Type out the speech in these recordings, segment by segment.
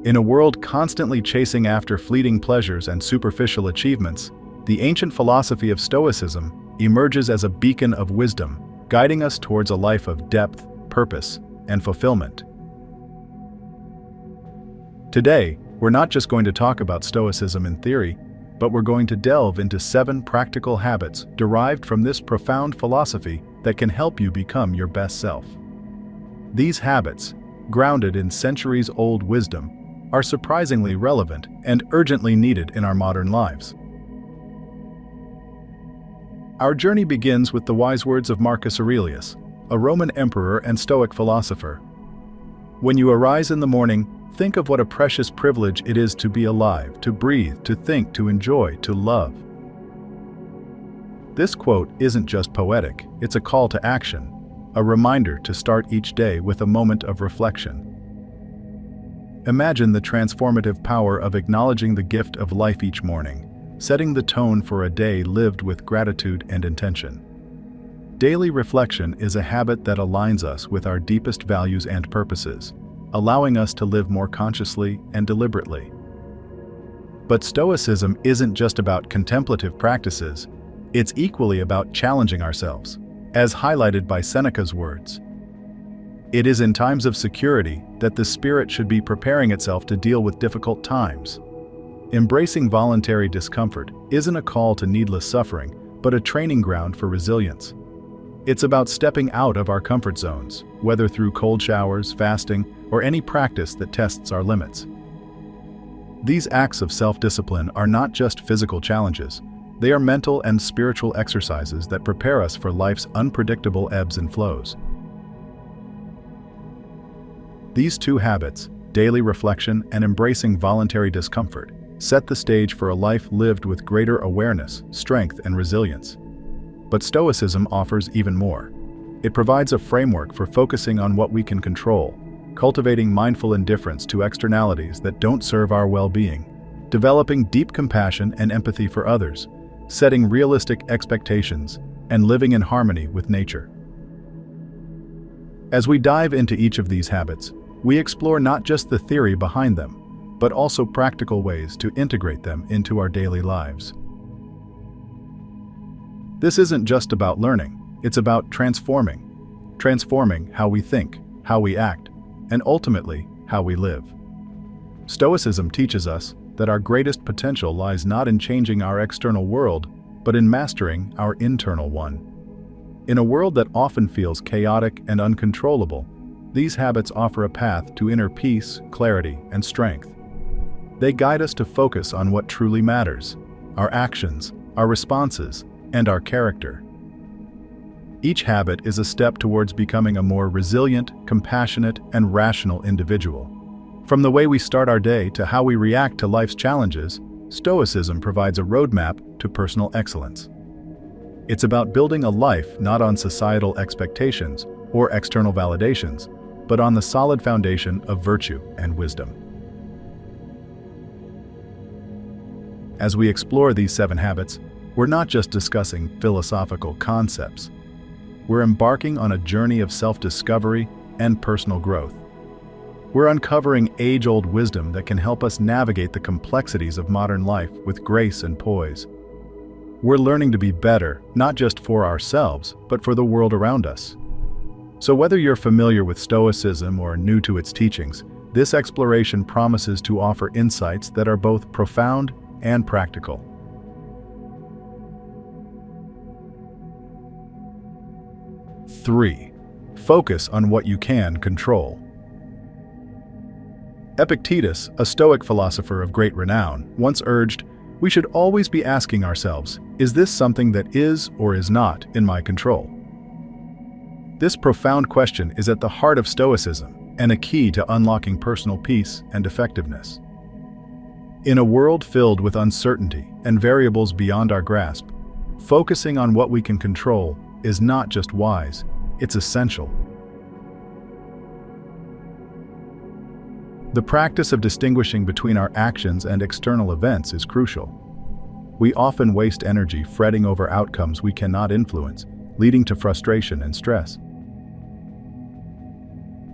In a world constantly chasing after fleeting pleasures and superficial achievements, the ancient philosophy of Stoicism emerges as a beacon of wisdom, guiding us towards a life of depth, purpose, and fulfillment. Today, we're not just going to talk about Stoicism in theory, but we're going to delve into 7 practical habits derived from this profound philosophy that can help you become your best self. These habits, grounded in centuries-old wisdom, are surprisingly relevant and urgently needed in our modern lives. Our journey begins with the wise words of Marcus Aurelius, a Roman emperor and Stoic philosopher. When you arise in the morning, think of what a precious privilege it is to be alive, to breathe, to think, to enjoy, to love. This quote isn't just poetic, it's a call to action, a reminder to start each day with a moment of reflection. Imagine the transformative power of acknowledging the gift of life each morning, setting the tone for a day lived with gratitude and intention. Daily reflection is a habit that aligns us with our deepest values and purposes, allowing us to live more consciously and deliberately. But Stoicism isn't just about contemplative practices, it's equally about challenging ourselves, as highlighted by Seneca's words. It is in times of security that the spirit should be preparing itself to deal with difficult times. Embracing voluntary discomfort isn't a call to needless suffering, but a training ground for resilience. It's about stepping out of our comfort zones, whether through cold showers, fasting, or any practice that tests our limits. These acts of self-discipline are not just physical challenges, they are mental and spiritual exercises that prepare us for life's unpredictable ebbs and flows. These 2 habits, daily reflection and embracing voluntary discomfort, set the stage for a life lived with greater awareness, strength, and resilience. But Stoicism offers even more. It provides a framework for focusing on what we can control, cultivating mindful indifference to externalities that don't serve our well-being, developing deep compassion and empathy for others, setting realistic expectations, and living in harmony with nature. As we dive into each of these habits, we explore not just the theory behind them, but also practical ways to integrate them into our daily lives. This isn't just about learning, it's about transforming how we think, how we act, and ultimately, how we live. Stoicism teaches us that our greatest potential lies not in changing our external world, but in mastering our internal one. In a world that often feels chaotic and uncontrollable, these habits offer a path to inner peace, clarity, and strength. They guide us to focus on what truly matters: our actions, our responses, and our character. Each habit is a step towards becoming a more resilient, compassionate, and rational individual. From the way we start our day to how we react to life's challenges, Stoicism provides a roadmap to personal excellence. It's about building a life not on societal expectations or external validations, but on the solid foundation of virtue and wisdom. As we explore these 7 habits, we're not just discussing philosophical concepts. We're embarking on a journey of self-discovery and personal growth. We're uncovering age-old wisdom that can help us navigate the complexities of modern life with grace and poise. We're learning to be better, not just for ourselves, but for the world around us. So whether you're familiar with Stoicism or new to its teachings, this exploration promises to offer insights that are both profound and practical. Three, focus on what you can control. Epictetus, a Stoic philosopher of great renown, once urged, "We should always be asking ourselves, is this something that is or is not in my control?" This profound question is at the heart of Stoicism and a key to unlocking personal peace and effectiveness. In a world filled with uncertainty and variables beyond our grasp, focusing on what we can control is not just wise, it's essential. The practice of distinguishing between our actions and external events is crucial. We often waste energy fretting over outcomes we cannot influence, leading to frustration and stress.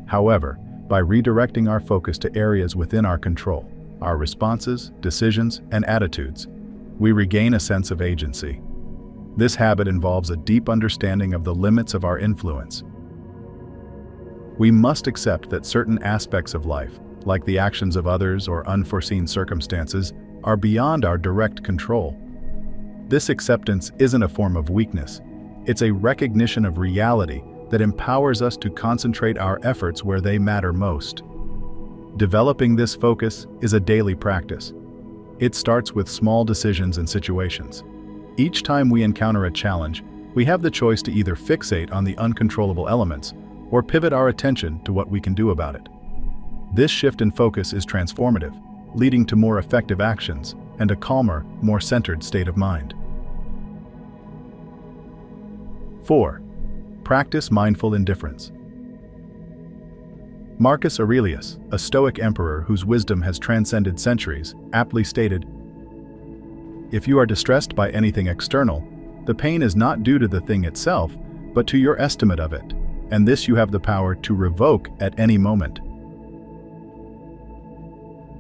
However, by redirecting our focus to areas within our control, our responses, decisions, and attitudes, we regain a sense of agency. This habit involves a deep understanding of the limits of our influence. We must accept that certain aspects of life, like the actions of others or unforeseen circumstances, are beyond our direct control. This acceptance isn't a form of weakness. It's a recognition of reality that empowers us to concentrate our efforts where they matter most. Developing this focus is a daily practice. It starts with small decisions and situations. Each time we encounter a challenge, we have the choice to either fixate on the uncontrollable elements or pivot our attention to what we can do about it. This shift in focus is transformative, leading to more effective actions and a calmer, more centered state of mind. 4. Practice mindful indifference. Marcus Aurelius, a Stoic emperor whose wisdom has transcended centuries, aptly stated, "If you are distressed by anything external, the pain is not due to the thing itself, but to your estimate of it, and this you have the power to revoke at any moment."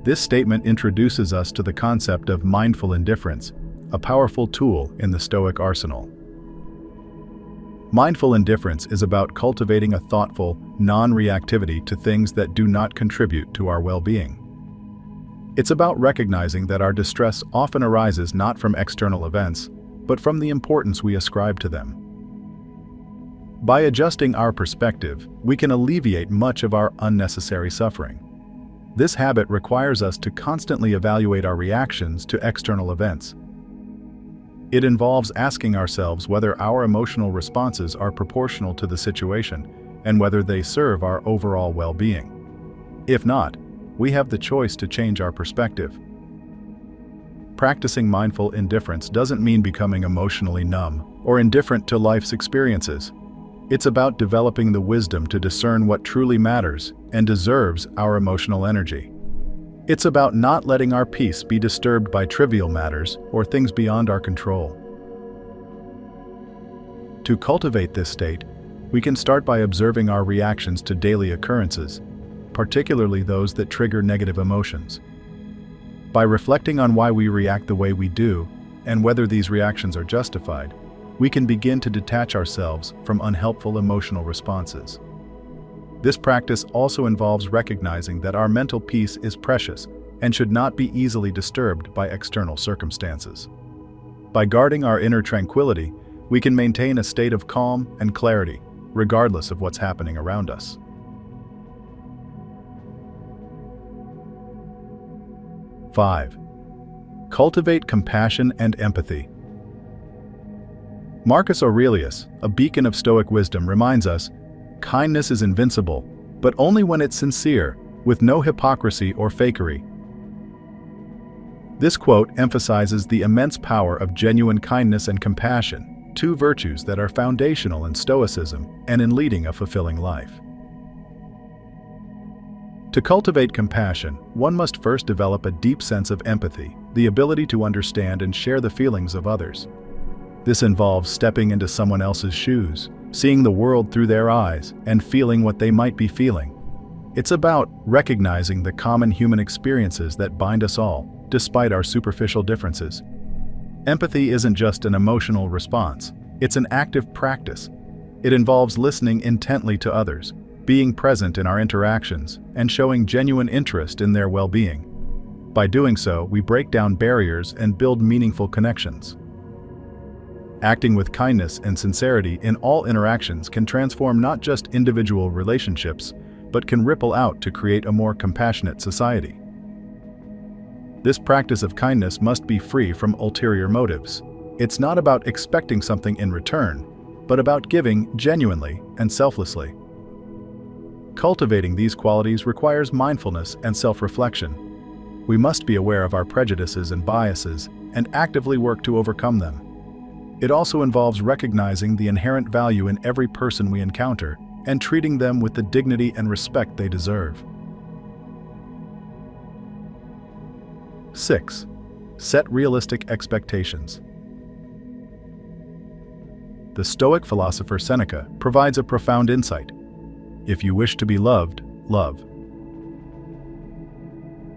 This statement introduces us to the concept of mindful indifference, a powerful tool in the Stoic arsenal. Mindful indifference is about cultivating a thoughtful, non-reactivity to things that do not contribute to our well-being. It's about recognizing that our distress often arises not from external events, but from the importance we ascribe to them. By adjusting our perspective, we can alleviate much of our unnecessary suffering. This habit requires us to constantly evaluate our reactions to external events. It involves asking ourselves whether our emotional responses are proportional to the situation and whether they serve our overall well-being. If not, we have the choice to change our perspective. Practicing mindful indifference doesn't mean becoming emotionally numb or indifferent to life's experiences. It's about developing the wisdom to discern what truly matters and deserves our emotional energy. It's about not letting our peace be disturbed by trivial matters or things beyond our control. To cultivate this state, we can start by observing our reactions to daily occurrences, particularly those that trigger negative emotions. By reflecting on why we react the way we do and whether these reactions are justified, we can begin to detach ourselves from unhelpful emotional responses. This practice also involves recognizing that our mental peace is precious and should not be easily disturbed by external circumstances. By guarding our inner tranquility, we can maintain a state of calm and clarity, regardless of what's happening around us. 5. Cultivate compassion and empathy. Marcus Aurelius, a beacon of Stoic wisdom, reminds us, "Kindness is invincible, but only when it's sincere, with no hypocrisy or fakery." This quote emphasizes the immense power of genuine kindness and compassion, two virtues that are foundational in Stoicism and in leading a fulfilling life. To cultivate compassion, one must first develop a deep sense of empathy, the ability to understand and share the feelings of others. This involves stepping into someone else's shoes, seeing the world through their eyes, and feeling what they might be feeling. It's about recognizing the common human experiences that bind us all, despite our superficial differences. Empathy isn't just an emotional response, it's an active practice. It involves listening intently to others, being present in our interactions, and showing genuine interest in their well-being. By doing so, we break down barriers and build meaningful connections. Acting with kindness and sincerity in all interactions can transform not just individual relationships, but can ripple out to create a more compassionate society. This practice of kindness must be free from ulterior motives. It's not about expecting something in return, but about giving genuinely and selflessly. Cultivating these qualities requires mindfulness and self-reflection. We must be aware of our prejudices and biases and actively work to overcome them. It also involves recognizing the inherent value in every person we encounter and treating them with the dignity and respect they deserve. 6. Set realistic expectations. The Stoic philosopher Seneca provides a profound insight. If you wish to be loved, love.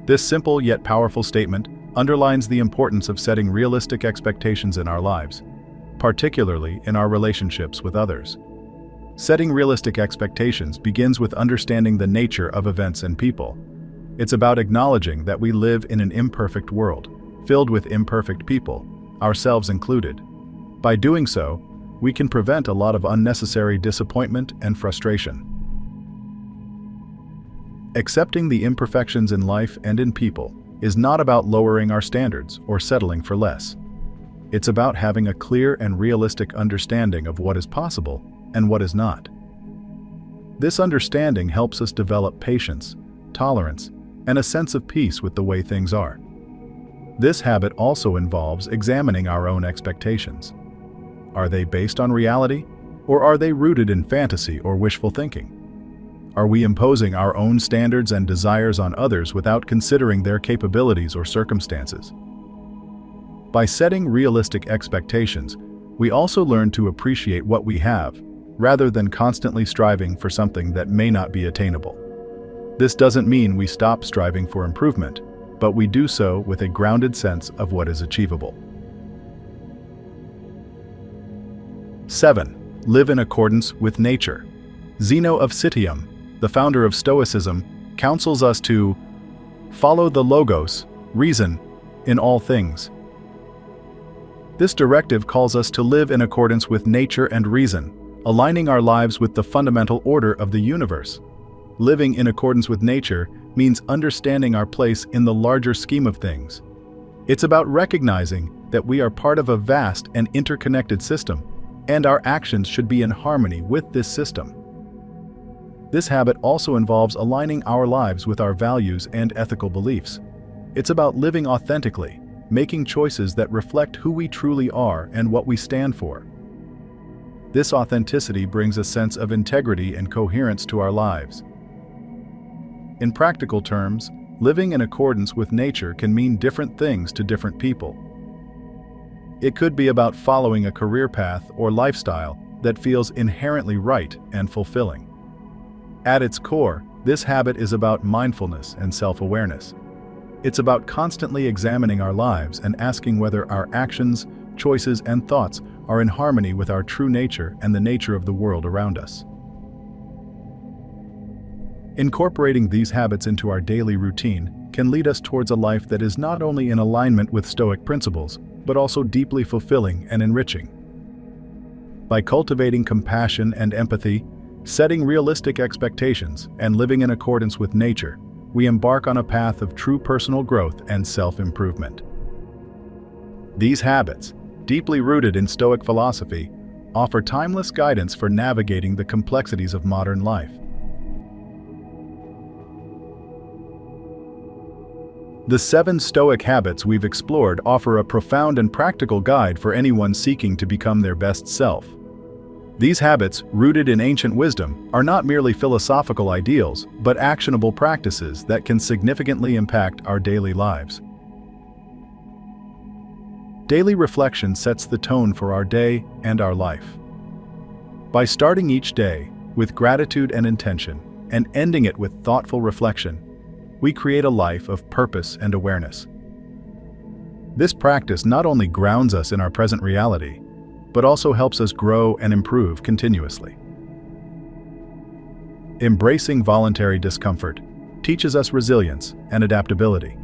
This simple yet powerful statement underlines the importance of setting realistic expectations in our lives, particularly in our relationships with others. Setting realistic expectations begins with understanding the nature of events and people. It's about acknowledging that we live in an imperfect world, filled with imperfect people, ourselves included. By doing so, we can prevent a lot of unnecessary disappointment and frustration. Accepting the imperfections in life and in people is not about lowering our standards or settling for less. It's about having a clear and realistic understanding of what is possible and what is not. This understanding helps us develop patience, tolerance, and a sense of peace with the way things are. This habit also involves examining our own expectations. Are they based on reality, or are they rooted in fantasy or wishful thinking? Are we imposing our own standards and desires on others without considering their capabilities or circumstances? By setting realistic expectations, we also learn to appreciate what we have, rather than constantly striving for something that may not be attainable. This doesn't mean we stop striving for improvement, but we do so with a grounded sense of what is achievable. 7. Live in accordance with nature. Zeno of Citium, the founder of Stoicism, counsels us to follow the logos, reason, in all things. This directive calls us to live in accordance with nature and reason, aligning our lives with the fundamental order of the universe. Living in accordance with nature means understanding our place in the larger scheme of things. It's about recognizing that we are part of a vast and interconnected system, and our actions should be in harmony with this system. This habit also involves aligning our lives with our values and ethical beliefs. It's about living authentically, making choices that reflect who we truly are and what we stand for. This authenticity brings a sense of integrity and coherence to our lives. In practical terms, living in accordance with nature can mean different things to different people. It could be about following a career path or lifestyle that feels inherently right and fulfilling. At its core, this habit is about mindfulness and self-awareness. It's about constantly examining our lives and asking whether our actions, choices, and thoughts are in harmony with our true nature and the nature of the world around us. Incorporating these habits into our daily routine can lead us towards a life that is not only in alignment with Stoic principles, but also deeply fulfilling and enriching. By cultivating compassion and empathy, setting realistic expectations, and living in accordance with nature, we embark on a path of true personal growth and self-improvement. These habits, deeply rooted in Stoic philosophy, offer timeless guidance for navigating the complexities of modern life. The 7 Stoic habits we've explored offer a profound and practical guide for anyone seeking to become their best self. These habits, rooted in ancient wisdom, are not merely philosophical ideals, but actionable practices that can significantly impact our daily lives. Daily reflection sets the tone for our day and our life. By starting each day with gratitude and intention, and ending it with thoughtful reflection, we create a life of purpose and awareness. This practice not only grounds us in our present reality, but also helps us grow and improve continuously. Embracing voluntary discomfort teaches us resilience and adaptability.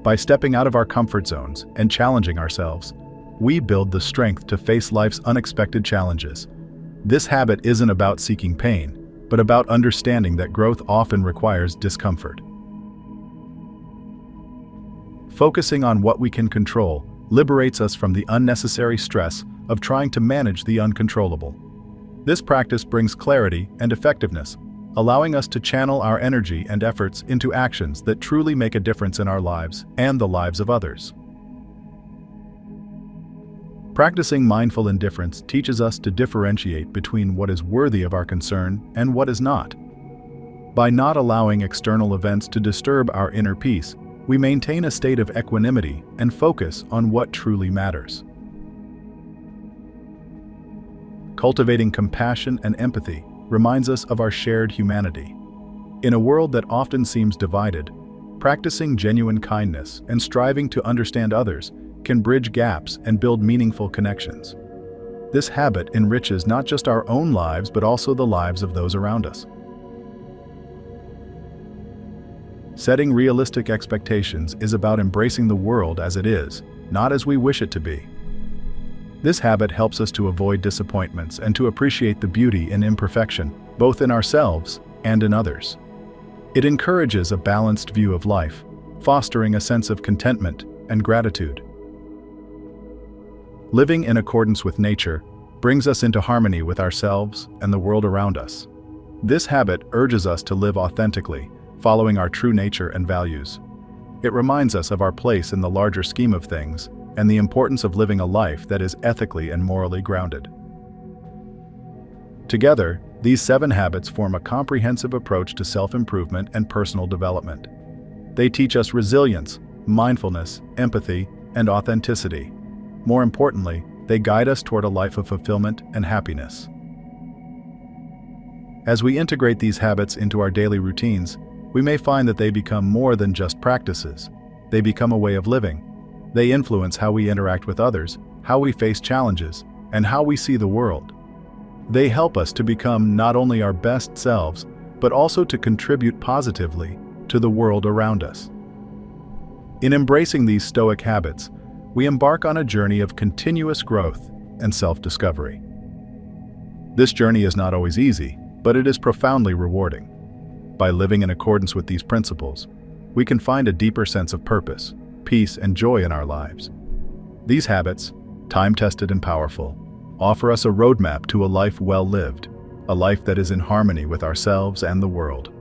By stepping out of our comfort zones and challenging ourselves, we build the strength to face life's unexpected challenges. This habit isn't about seeking pain, but about understanding that growth often requires discomfort. Focusing on what we can control liberates us from the unnecessary stress of trying to manage the uncontrollable. This practice brings clarity and effectiveness, allowing us to channel our energy and efforts into actions that truly make a difference in our lives and the lives of others. Practicing mindful indifference teaches us to differentiate between what is worthy of our concern and what is not. By not allowing external events to disturb our inner peace, we maintain a state of equanimity and focus on what truly matters. Cultivating compassion and empathy reminds us of our shared humanity. In a world that often seems divided, Practicing genuine kindness and striving to understand others can bridge gaps and build meaningful connections. This habit enriches not just our own lives but also the lives of those around us. Setting realistic expectations is about embracing the world as it is, not as we wish it to be. This habit helps us to avoid disappointments and to appreciate the beauty in imperfection, both in ourselves and in others. It encourages a balanced view of life, fostering a sense of contentment and gratitude. Living in accordance with nature brings us into harmony with ourselves and the world around us. This habit urges us to live authentically, following our true nature and values. It reminds us of our place in the larger scheme of things and the importance of living a life that is ethically and morally grounded. Together, these 7 habits form a comprehensive approach to self-improvement and personal development. They teach us resilience, mindfulness, empathy, and authenticity. More importantly, they guide us toward a life of fulfillment and happiness. As we integrate these habits into our daily routines, we may find that they become more than just practices. They become a way of living. They influence how we interact with others, how we face challenges, and how we see the world. They help us to become not only our best selves, but also to contribute positively to the world around us. In embracing these Stoic habits, we embark on a journey of continuous growth and self-discovery. This journey is not always easy, but it is profoundly rewarding. By living in accordance with these principles, we can find a deeper sense of purpose, peace, and joy in our lives. These habits, time-tested and powerful, offer us a roadmap to a life well lived, a life that is in harmony with ourselves and the world.